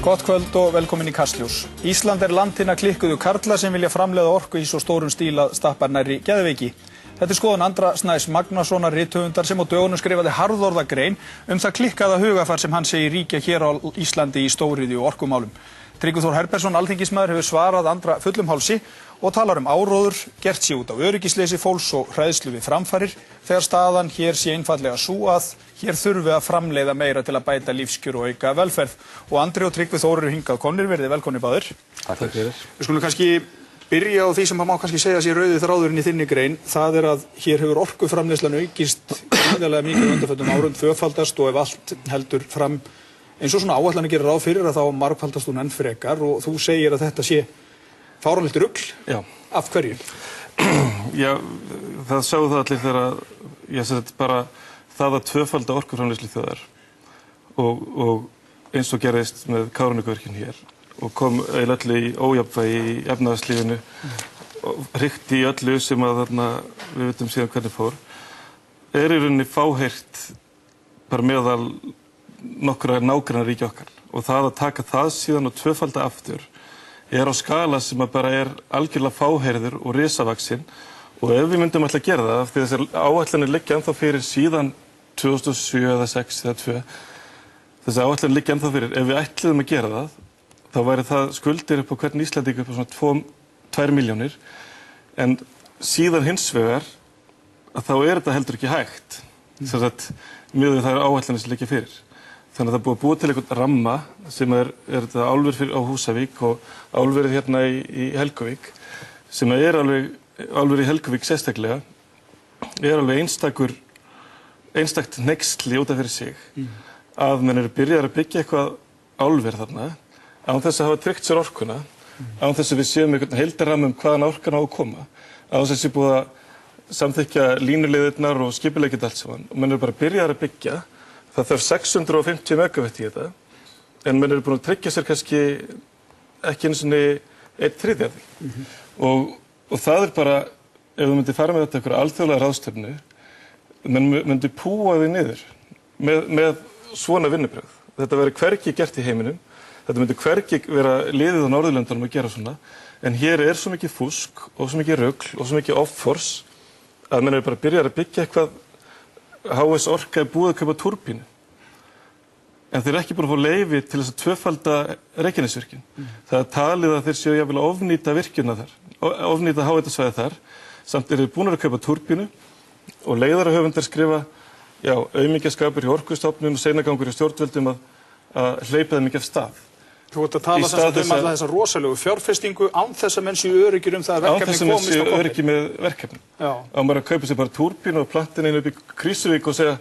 Gott kvöld og velkomin í Kastljós. Ísland land hinna klikkuðu karla sem vilja framleiða orku í svo stórum stíl að stappar nærri geðveiki. Þetta skoðun Andra Snæs Magnasonar rithöfundar sem á dögunum skrifaði harðorða grein það klikkaða hugafar sem hann segir ríkja hér á Íslandi í stóriðju og orkumálum. Tryggvi Þór Herbertsson alþingismaður hefur svarað Andra fullum hálsi og talar áróður, gert sig út á öryggisleysi fólks og hræðslu við framfarir þegar staðan hér sé einfaldlega sú að hér þurfi að framleiða meira til að bæta lífskjör og auka velferð. Og Andri og Tryggvi Þór eru hingað komnir, verið velkomnir báðir. Takk fyrir. Við skulum kannski byrja á því sem má kannski segja sér rauði þráðurinn í þinni grein. Það að hér hefur orkuframleiðslan aukist gríðarlega mikið á undanförnum árum, tvöfaldast og ef allt heldur fram eins og svona áætlanir gerir ráð fyrir að þá margfaldast hún enn frekar og þú segir að þetta sé fáránlegt rugl. Já. Af hverju? Já, það sáu það allir þegar ég sett bara það að tvöfalda orkuframleiðslu þjóðar og eins og gerðist með Kárahnjúkavirkjun hér og kom eiginlega öllu í ójafnvægi í efnahagslífinu og hrikti í öllu sem að þarna við vitum síðan hvernig fór í rauninni fáheyrt bara meðal nokkra nágrannaríkja okkar og það að taka það síðan og tvöfalda aftur á skala sem að bara algjörlega fáheyrður og risavaxinn og ef við myndum alltaf gera það af því þessar áætlanir liggja ennþá fyrir síðan 2007 eða 6 eða 2 þessar áætlanir liggja ennþá fyrir ef við ætluðum að gera það þá væri það skuldir upp á hvern Íslending upp á svona 2 milljónir en síðan hins vegar að þá þetta heldur ekki hægt sem sagt miðað við þær áætlanir sem liggja fyrir. Þannig að það búið að búa til einhvern ramma sem þetta álver á Húsavík og álverið hérna í Helguvík sem alveg álverið í Helguvík sérstaklega alveg einstakt hneyksli út af fyrir sig að menn byrjaðir að byggja eitthvað álver þarna án þess að hafa tryggt sér orkuna án þess að við séum einhvern heildarramma hvaðan orkan á að koma án þess að búið að samþykkja línuleiðirnar og skipuleggja allt saman og menn bara byrjaðir að byggja. Það þarf 650 megawatt í þetta, en menn búin að tryggja sér kannski ekki einu sinni 1/3 af því. Og það bara, ef þú myndir fara með þetta einhverja alþjóðlega ráðstefnu, menn myndi púa því niður með svona vinnubrögð. Þetta verður hvergi gert í heiminum, þetta myndi hvergi vera liðið á Norðurlöndunum að gera svona, en hér svo mikið fúsk og svo mikið rugl og svo mikið offors að menn bara byrjar að byggja eitthvað HS Orka búið að kaupa túrbínu en þeir ekki búin að fá leyfi til þess að tvöfalda Reykjanesvirkjun. Það talið að þeir séu jafnvel að ofnýta virkjuna þar, ofnýta háhitasvæði þar, samt þeir búin að kaupa túrbínu og leiðarahöfundar skrifa aumingjaskapur hjá Orkustofnun og seinagangur hjá stjórnvöldum að hleypa þeim ekki af stað. Þú ert að tala þess að þessa rosalegu fjárfestingu án þess að menn séu öruggir það að verkefni komist á koppinn. Án þess að menn séu öruggir með verkefni. Á maður að kaupa sér bara túrbínu og plantin inn upp í Krýsuvík og segja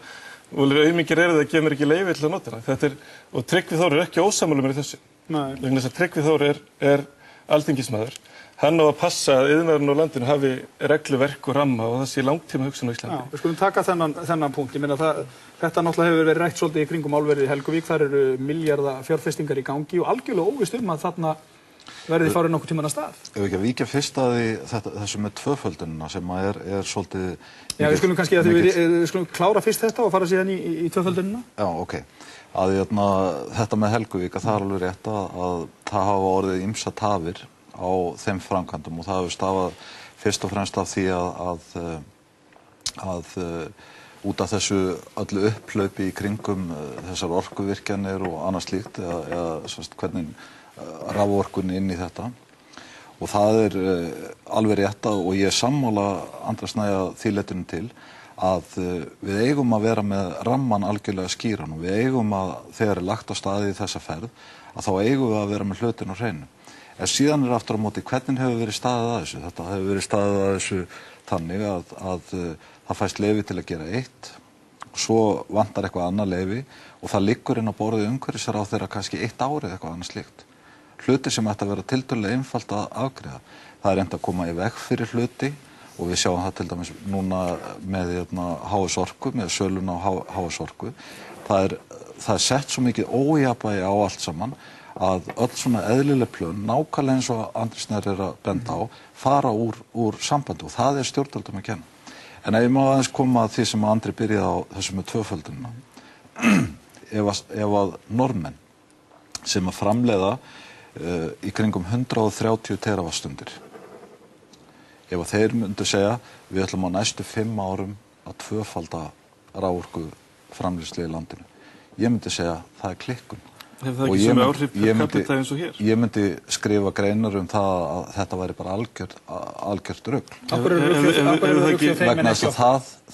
aumingjar það að gefa mér ekki leyfi til að nota hana. Og Tryggvi Þór ekki ósammála mér í þessu. Vegna þess að Tryggvi Þór alþingismaður. Hann á að passa að iðnaðurinn á landinu hafi regluverk og ramma og það sé langtíma hugsun á Íslandi. Við skulum taka þennan punkt. Ég meina þetta náttúrulega hefur verið rætt svolítið í kringum álverið í Helguvík. Þar eru milljarða fjárfestingar í gangi og algjörlega óvíst að þarna verði farið nokkuð tíman að stað. Ef ekki að víkja fyrst að þessu með tvöföldunina sem svolítið... Já, við skulum kannski við skulum klára fyrst þetta og fara síðan í tvöföldunina. Já, ok. Þetta með Helguvík það alveg rétt að það hafa orðið ýmsar tafir á þeim framkvæmdum og það hefur stafað fyrst og fremst af því að út af þessu öllu upphlaupi í kringum þessar orkuvirkjanir og annað slíkt eða hvernig raforkunni inn í þetta og það alveg rétt og ég sammála Andra Snæja því leytinu til að við eigum að vera með ramman algjörlega skýran og við eigum að þegar lagt á staði í þessa ferð að þá eigum við að vera með hlutin á hreinu. En síðan aftur á móti hvernig hefur verið staðið að þessu. Þetta hefur verið staðið að þessu þannig að það fæst leyfi til að gera eitt og svo vantar eitthvað annað leyfi og það liggur inn á borðið umhverfisráðherra kannski 1 ár eða eitthvað annað slíkt. Hluti sem ætti að vera tiltölulega einfalt að afgreiða. Það reynt að koma í veg fyrir hluti og við sjáum það til dæmis núna með HS Orku, með söluna á HS Orku. Það sett svo mikið ójafnvægi á allt saman að öll svona eðlileg plön, nákvæmlega eins og Andri Snær að benda á, fara úr sambandi og það stjórnvöldum að kenna. En ef ég má aðeins koma að því sem Andri byrjaði á þessu með tvöföldunina. Ef að norðmenn sem að framleiða í kringum 130 teravattstundir. Ef að þeir myndu segja, við ætlum á næstu 5 árum að tvöfalda raforku framleiðslu í landinu. Ég myndi segja, það klikkun. Hefur það ekki sem áhrif per capita eins og hér? Ég myndi skrifa greinar það að þetta væri bara algjört rugl. Vegna þess að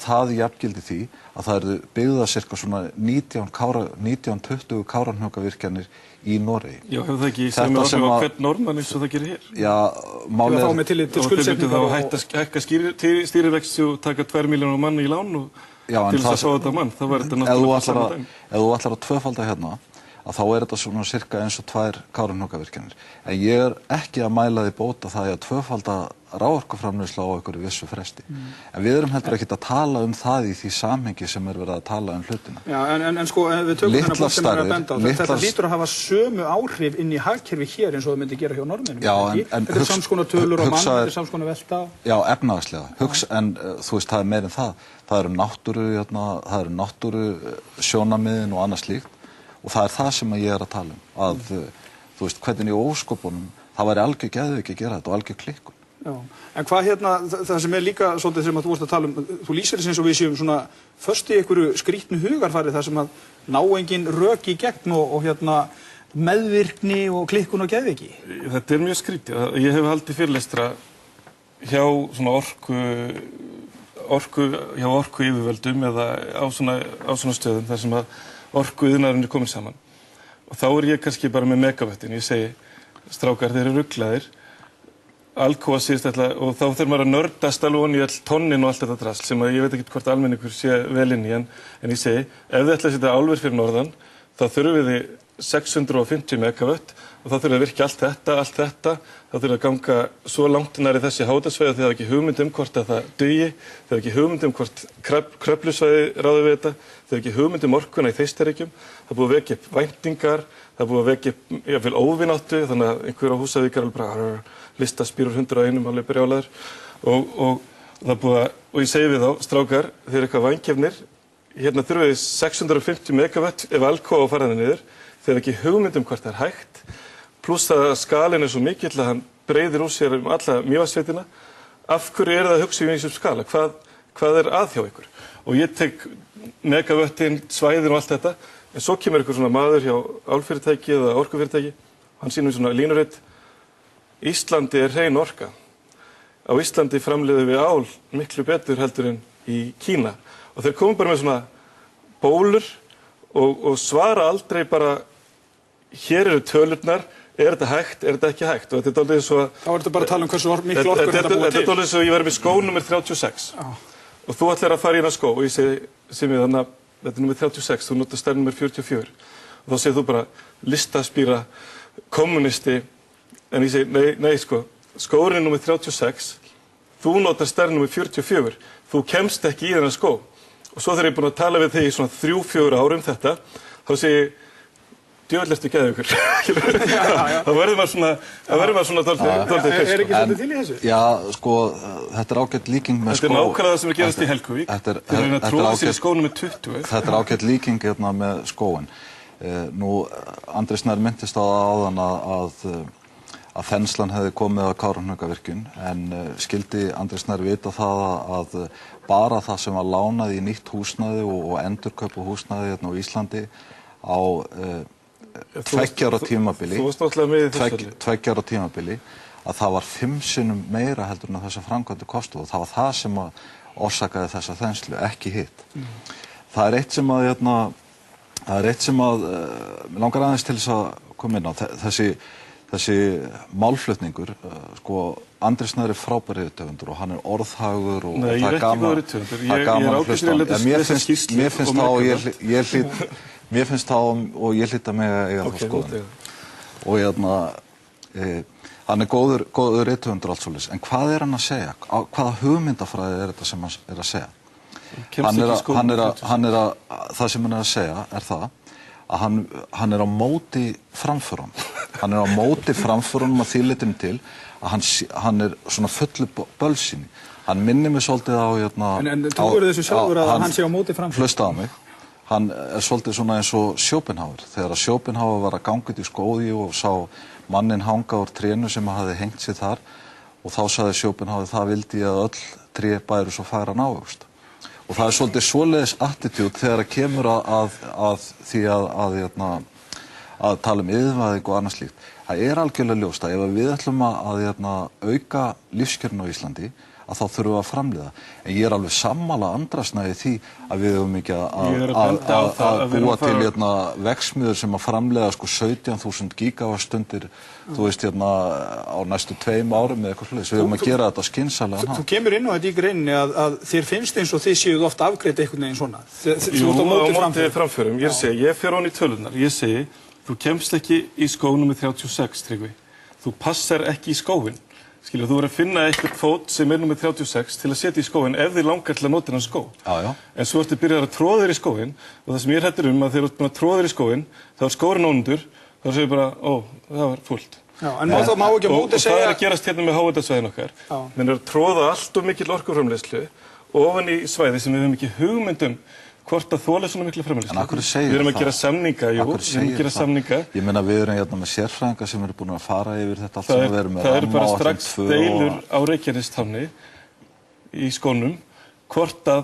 það jafngildi því að það eru byggða cirka svona 19-20 Kárahnjúkavirkjanir í Noregi. Já, hefur það ekki sem áhrif á hvern norðmann eins og það gerir hér? Já, málið þá með tillit til skuldsetningar og hækka stýrivexti og taka 2 milljónir mann í lán og til þess að fá þetta mann, þá var þetta náttúrulega saman dæmi. Ef þú ætlar að tvöfalda hérna, að þá þetta svona cirka eins og 2 Kárahnjúkavirkjanir. En ég ekki að mæla því bóta það að tvöfalda raforkuframleiðslu á einhverju vissu fresti. En við erum heldur ekkert að tala það í því samhengi sem verið að tala hlutina. Já, en sko, við tökum þennan bótt sem að benda á. Þetta hlýtur að hafa sömu áhrif inn í hagkerfi hér eins og það myndi gera hjá Norðmennum. Já, þetta samskonar tölur og mann, þetta samskonar velta. Já, efnahagslega. En þú veist, það meir en það. Það eru náttúru sjónarmiðin og annað slíkt. Og það það sem ég að tala að þú veist, hvernig í óskopunum það væri algjör geðveiki að gera þetta og algjör klikkun. Já, en hvað það sem líka svolítið sem að þú vorst að tala þú lýsir þess eins og við séum svona först í einhverju skrýtnu hugarfari þar sem að ná engin rök í gegn og meðvirkni og klikkun og geðveiki. Þetta mjög skrýtið. Ég hef haldið fyrirlestra hjá svona orku yfirvöldum eða á svona stöðum þar sem að orkuiðnaðurinn komin saman. Og þá ég kannski bara með megavöttin. Ég segi, strákar, þeir eru ruglaðir. Alcoa síðast og þá þurfum maður að nördast alveg onni í all tonnin og allt þetta drasl sem að ég veit ekki hvort almenningur sé vel inn í en ég segi, ef þið ætla að setja álver fyrir norðan, þá þurfum við 650 megavött og þá þurfum við að virka allt þetta, þá þurfum við að ganga svo langt nær í þessi hátasvæði að þið hafa ekki hugmynd hvort að það dugi, þið hafa ekki hugmynd hvort kröflusvæði ráði við þetta, þið hafa ekki hugmynd orkuna í Þeistareykjum, það búið að vekja upp væntingar, það búið að vekja upp jafnvel óvináttu, þannig að einhver á Húsavík alveg bara listaspírur 101 alveg brjálaður og það búið að, og ég segi við þá, strákar, þeir eru eitthvað vængefnir, hérna þurfum við 650 megavött ef Alcoa fara það niður, þeir hafa ekki hugmynd hvort það hægt, pluss að skalinn svo mikill að hann breiðir úr sér alla Mývatnssveitina. Af hverju það að hugsa í þessum skala? Hvað að hjá ykkur? Og ég tek megavöttin, svæðin og allt þetta, en svo kemur ykkur svona maður hjá álfyrirtæki eða orkufyrirtæki, hann sýnir svona línuritt. Íslandi hrein orka. Á Íslandi framleiðum við ál miklu betur heldur en í Kína. Og þeir komum bara með svona bólur og svara aldrei bara hér eru tölurnar, þetta hægt, þetta ekki hægt og þetta aldrei svo að þá þetta bara að tala hversu miklu orku þetta búið til. Þetta aldrei svo að ég verið með skó nummer 36 og þú ætlar að fara í hérna skó og ég segi mér þannig að þetta er nummer 36, þú notar stærn nummer 44 og þá segir þú bara listaspíra kommunisti en ég segi nei sko, skórinn nummer 36 þú notar stærn nummer 44 þú kemst ekki í þennan skó og svo þegar ég er búin að tala við þig í svona 3-4 árum þetta þá segi ég djöfull ertu geðveikur. Það verður maður svona dálítið fyrst. Er ekki svolítið til í þessu? Já, sko, þetta ágætt líking með skó. Þetta nákvæmlega það sem gerast í Helguvík. Þeir reyna að tróða sér í skónum með 20. Þetta ágætt líking hérna með skóin. Nú, Andri Snær minntist á áðan að þenslan hefði komið á Kárahnjúkavirkjun en skildi Andri Snær vita það að bara það sem var lánað í nýtt húsnæði og endurkaup á húsnæði hérna á Íslandi á 2 ára tímabili að það var 5 sinnum meira heldur en að þessa framkvæmdi kostuð og það var það sem að orsakaði þessa þenslu, ekki hitt. Það er eitt sem að mig langar aðeins til þess að koma inn á þessi málflutningur, sko Andri Snær frábær rithöfundur og hann orðhagur og það er gaman að hlusta á. Mér finnst þá og ég hlýt að mig að eiga þá skoðun. Og hann góður rithöfundur allt svoleiðis. En hvað hann að segja? Hvaða hugmyndafræði þetta sem hann að segja? Það sem hann að segja það að hann á móti framförum. Hann á móti framförunum að því leytinu til að hann svona fullu bölsýni. Hann minnir mig svolítið á En trúirðu þessu sjálfur að hann sé á móti framförum? Hlusta á mig. hann svolítið svona eins og Schopenhauer. Þegar Schopenhauer var að ganga út í skógi og sá mannin hanga úr trénu sem hafði hengt sig þar og þá sagði Schopenhauer það vildi ég að öll tré bæru svo fagran ávöxt. Og það svolítið svoleiðis attitút þegar það kemur að því að tala yfirvæðing og annað slíkt. Það algjörlega ljóst að ef við ætlum að auka lífskjörin á Íslandi að þá þurfum við að framleiða. En ég alveg sammála Andrasnæði því að við höfum ekki að búa til verksmiðjur sem að framleiða 17.000 gigawattstundir þú veist á næstu 2 árum eða eitthvað svoleiðis. Við höfum að gera þetta skynsamlega. Þú kemur inn á þetta í greininni að þér finnst eins og þið séuð oft afgreitt einhvern veginn svona. Jú, á móti framförum. Ég fer ofan í tölurnar. Ég segi, þú kemst ekki í skó númer 36, Tryggvi. Þú passar ekki í skóinn. Skilja, þú verður að finna eitthvað fót sem númer 36 til að setja í skóinn ef þið langar til að nota þennan skó. Já. En svo ertu byrjað að tróða þér í skóinn og það sem ég hræddur að þegar þú ert búin að tróða þér í skóinn, þá skórinn ónundur, þá segir bara, það var fullt. Já, en þá má ekki á móti segja... Og það að gerast hérna með háhitasvæðin okkar. Menn að tróða allt of mikill orkuframleiðslu ofan í svæði sem við höfum ekki hugmynd hvort að þola svona mikla framleiðslu. En af hverju segir það? Við erum að gera samninga, jú, við erum að gera samninga. Ég meina við erum hérna með sérfræðinga sem eru búin að fara yfir þetta allt sem við erum með. Það eru bara strax deilur á Reykjanestáni í skónum, hvort að,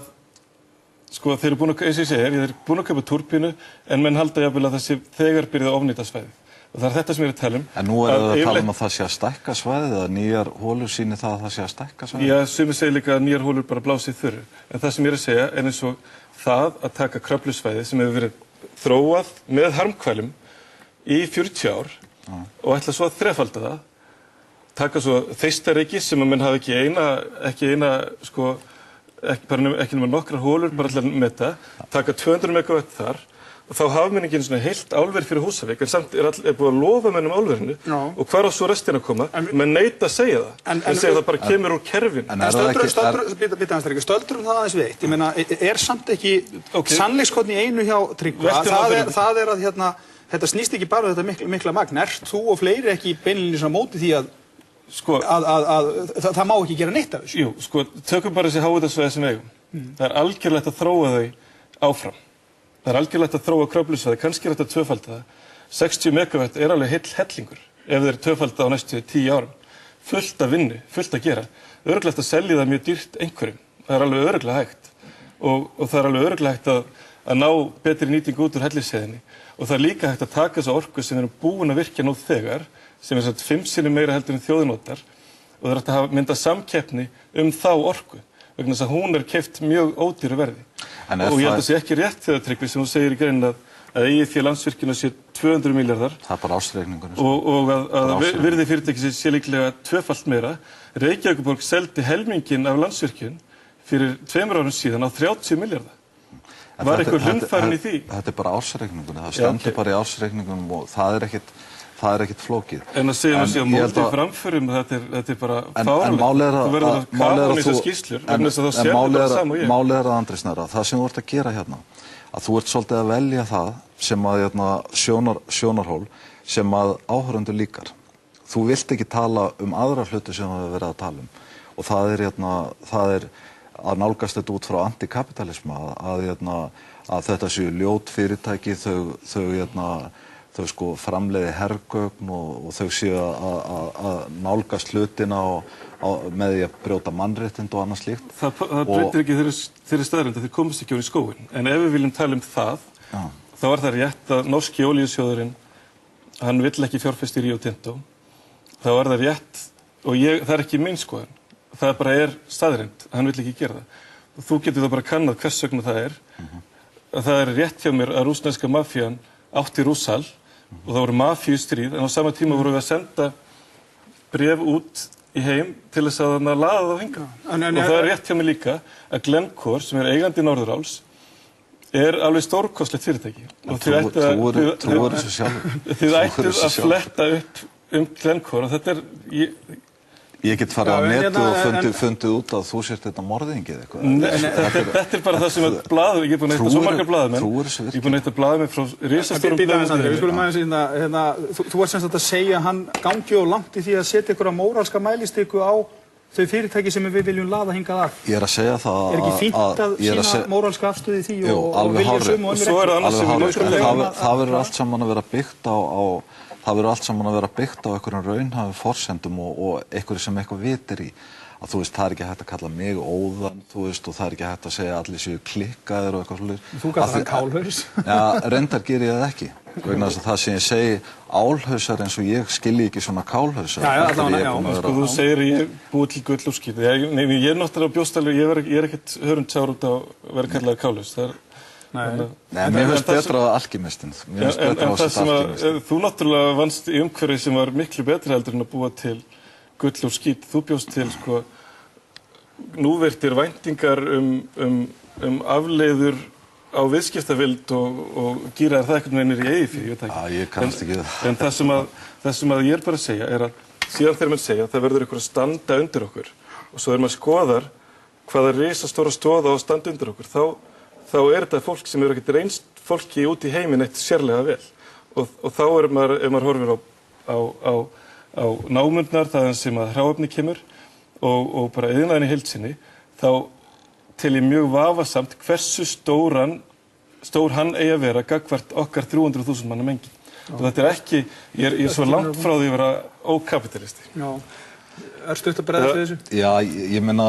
þeir eru búin að, eins og ég segir, þeir eru búin að kaupa túrbínu, en menn halda jafnvel að það sé þegar byrjað að ofnýta svæðið. Og það þetta sem ég er að tala um. En nú er það að tala að það sé að stækka svæðið eða nýjar hólur sýni það að það sé að stækka svæðið? Já, sumir segir líka að nýjar hólur bara blási í þurru. En það sem ég er að segja er eins og það að taka Kröflusvæði sem hefur verið þróað með harmkvælum í 40 ár og ætla svo að þrefalda það, taka svo Þeistareykji sem að menn hafa ekki nema nokkrar hólur bara til að meta, taka 200 megawatt þar og þá hafa menn ekki einu heilt álver fyrir Húsavík en samt er búið að lofa menn álverinu og hvar á svo restina að koma, menn neita að segja það. En segja það bara kemur úr kerfinu. En stöldurum það aðeins við eitt. Ég meina, er samt ekki sannleikskorn í einu hjá Tryggva? Það er að þetta snýst ekki bara þetta mikla magn. Ert þú og fleiri ekki beinlínis á móti því að það má ekki gera neitt af þessu? Jú, tökum bara þessi háhitasvæði sem eigum. Það er algjörlegt að þróa þau áfram. Það er algjörlegt að þróa Kröflusvæði, kannski er þetta tvöfalda það. 60 megawatt er alveg heill hellingur ef þeir tvöfalda á næstu 10 árum. Fullt af vinnu, fullt að gera. Örugglega að selja það mjög dýrt einhverjum. Það er alveg örugglega hægt. Og það er alveg örugglega hægt að ná betri nýtingu út úr helliseiðinni. Og það er líka hægt að taka þessa orku sem við erum búin að virkja nú þegar, sem er 5 sinnum meira heldur en þjóðin notar. Og það er hægt að mynda samkeppni þá orku. Vegna þess að hún er keypt mjög ódýru verði. Og ég held að það sé ekki rétt þegar Tryggvi sem þú segir í greinin að eigið fé Landsvirkjun sé 200 milljarðar. Það er bara ársreikningunum. Og að virði fyrirtæki sé líklega tvöfalt meira. Reykjavíkurborg seldi helminginn af Landsvirkjun fyrir 2 árum síðan á 30 milljarða. Var eitthvað hlundfærin í því? Þetta er bara ársreikningunum. Það stendur bara í ársreikningunum og það er ekkert flókið. En að segja að móti framförum, þetta er bara fáránlegt. Þú verður að kafa hann í þessar skýrslur, vegna þess að þá sérðu bara sama og ég. Málið er að Andri Snæra, það sem þú ert að gera hérna, að þú ert svolítið að velja það sem að sjónarhól sem að áhorfendur líkar. Þú vilt ekki tala aðra hluti sem þú hefur verið að tala um. Og það er að nálgast þetta út frá antikapitalisma, að þetta séu ljót fyrirtæki, þau framleiði hergögn og þau séu að nálgast hlutina með því að brjóta mannréttindi og annað slíkt. Það breytir ekki þeirri staðreynd að þið komast ekki á í skóinn. En ef við viljum tala um það, þá er það rétt að norski olíusjóðurinn, hann vill ekki fjárfesta í Rio Tinto. Þá er það rétt, og það er ekki minn skoðun. Það bara er staðreynd, hann vill ekki gera það. Og þú getur þá bara kannað hvers vegna það er. Það er rétt hjá mér að rússneska mafían átti Rússal og það voru mafíustríð, en á sama tíma vorum við að senda bréf út í heim til þess að laða það á hingað. Og það er rétt hjá mig líka að Glencore, sem er eigandi Norðuráls, er alveg stórkostlegt fyrirtæki. Og þið ættuð að fletta upp Glencore og þetta er... Ég get farið á netu og fundið út að þú sért þetta morðingi eða eitthvað. Þetta er bara það sem að ég er búin að hitta svo margar blaðamenn. Ég er búin að hitta blaðamenn frá risastórum blaðamenn. Við skulum aðeins þú ert semst að segja að hann gangi of langt í því að setja ykkur á móralska mælistiku á þau fyrirtæki sem við viljum laða hingað að? Ég að segja það ekki fínt að sína móralska afstöðu í því og vilja sömu og svo það annars sem það verður allt saman að vera byggt það verður allt saman að vera byggt á einhverjum raunhæfum forsendum og einhverju sem eitthvað vitir í. Að þú veist, það ekki hægt að kalla mig óðan, þú veist, og það ekki hægt að segja að allir séu klikkaðir og eitthvað svolítið. Þú kallar það kálhaus? Já, reyndar ger ég það ekki. Vegna þess að það sem ég segi álhausar eins og ég skilji ekki svona kálhausar. Sko, þú segir ég búið til gull og skýr. Ég er náttúrulega bjóstalur, ég er ekkert hörundsár út á að vera kallaður kálhaus. Nei, mér finnst betra að alkymistinn. Mér finnst betra að setja alkymistinn. Þú náttúrulega vannst í umhverfi sem var miklu betra heldur en að búa til gull og skít. Þú bjóst til sko núvirtir væntingar afleiður á viðskiptavild og gýrar það einhvern veginn í eigið fyrir, ég veit ekki. Ég kannast ekki það. En það sem að ég er bara að segja er að síðan þegar mann segja að það verður ykkur að standa undir okkur og svo þegar maður skoðar hvaða risastóra stoða á að standa undir okkur, þá er þetta fólk sem eru ekkert reynst fólki út í heiminn eitt sérlega vel. Og þá ef maður horfir á námundnar, þaðan sem að hráefni kemur og bara iðnaðinn í heild sinni, þá tel ég mjög vafasamt hversu stór hann eigi að vera gagnvart okkar 300.000 manna mengi. Og þetta er ekki, ég er svo langt frá því að vera ókapitalisti. Já, örstutt að bregðast við þessu? Já, ég meina,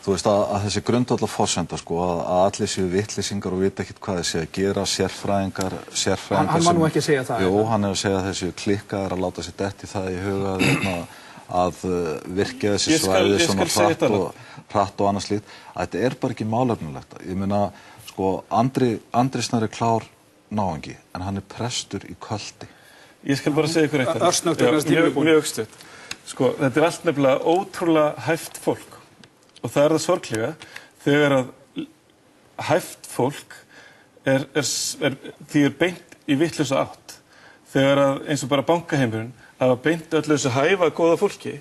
þú veist að þessi grundvallar forsenda sko, að allir séu vitleysingar og vita ekkert hvað þeir séu að gera, sérfræðingar Hann var nú ekki að segja það. Jú, hann er að segja að þessi klikkaðir að láta sér detti það í huga að virkja þessi svæði svona hratt og annað slíkt. Þetta er bara ekki málefnilegt. Ég meina, sko, Andri Snæri klár náungi, en hann er prestur í Köldi. Ég skal bara segja ykkur eitt. Mjög stutt. Sko, þetta er allt nefnilega ótrúlega hæft fólk. Og það er það sorglega þegar að hæft fólk því er beint í vitlausa átt. Þegar að eins og bara bankaheimurinn hafa beint öllu þessu hæfa góða fólki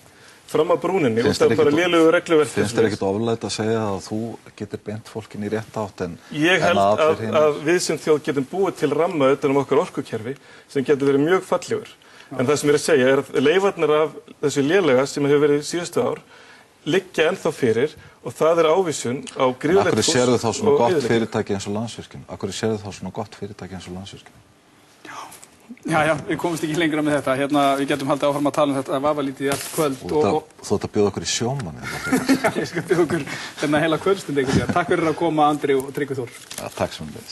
fram að brúninni út af bara lélegu regluverk. Finnst þér ekkert oflægt að segja að þú getur beint fólkin í rétt átt en ég held að við sem þjóð getum búið til ramma utan okkar orkukerfi sem getur verið mjög fallegur. En það sem ég er að segja er að leifarnar af þessu lélega sem hefur verið síðustu ár liggja ennþá fyrir og það er ávísun á gríðarlegt fólk. Akkur sérðu þá svona gott fyrirtæki eins og Landsvirkjun? Akkur sérðu þá svona gott fyrirtæki eins og Landsvirkjun? Já, við komumst ekki lengra með þetta. Við getum haldið áfram að tala um þetta vafalítið í allt kvöld. Þú ætti að bjóða okkur í sjómann. Ég skal bjóða okkur heila kvöldstund einhvern veginn. Takk fyrir að koma, Andri og Tryggvi Þór. Takk sem við.